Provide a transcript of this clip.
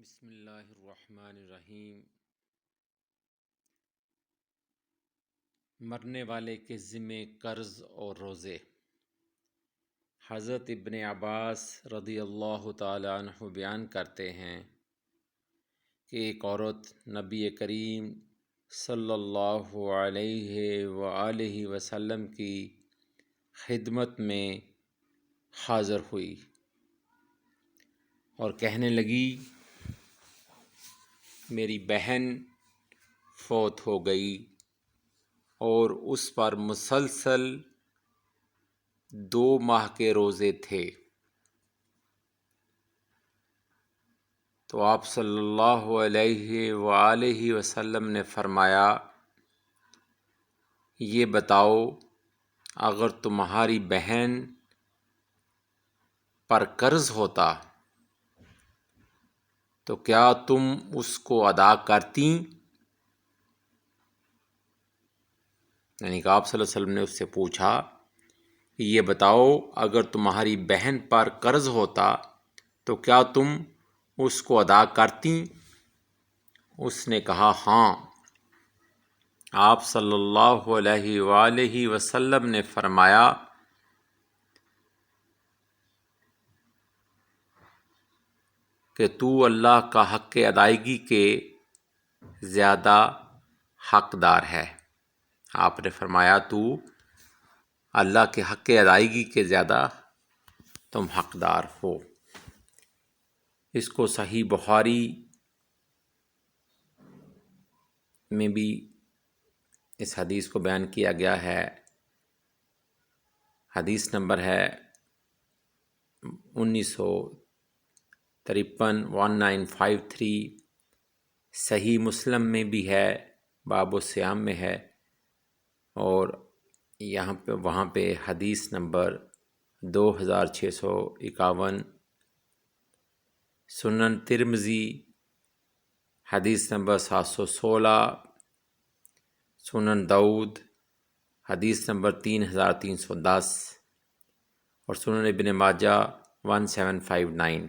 بسم اللہ الرحمن الرحیم۔ مرنے والے کے ذمے قرض اور روزے۔ حضرت ابن عباس رضی اللہ تعالی عنہ بیان کرتے ہیں کہ ایک عورت نبی کریم صلی اللہ علیہ وآلہ وسلم کی خدمت میں حاضر ہوئی اور کہنے لگی، میری بہن فوت ہو گئی اور اس پر مسلسل 2 ماہ کے روزے تھے۔ تو آپ صلی اللہ علیہ وآلہ وسلم نے فرمایا، یہ بتاؤ اگر تمہاری بہن پر قرض ہوتا تو کیا تم اس کو ادا کرتی؟ یعنی کہ آپ صلی اللہ علیہ وسلم نے اس سے پوچھا کہ یہ بتاؤ اگر تمہاری بہن پر قرض ہوتا تو کیا تم اس کو ادا کرتی؟ اس نے کہا ہاں۔ آپ صلی اللہ علیہ وآلہ وسلم نے فرمایا کہ تو اللہ کا حق ادائیگی کے زیادہ حقدار ہے۔ آپ نے فرمایا تو اللہ کے حق ادائیگی کے زیادہ تم حقدار ہو۔ اس کو صحیح بخاری میں بھی اس حدیث کو بیان کیا گیا ہے۔ حدیث نمبر ہے 1953 صحیح مسلم میں بھی ہے، باب الصیام میں ہے، اور وہاں پہ حدیث نمبر 2651، سنن ترمذی حدیث نمبر 716، سنن داؤد حدیث نمبر 3310 اور سنن ابن ماجہ 1759۔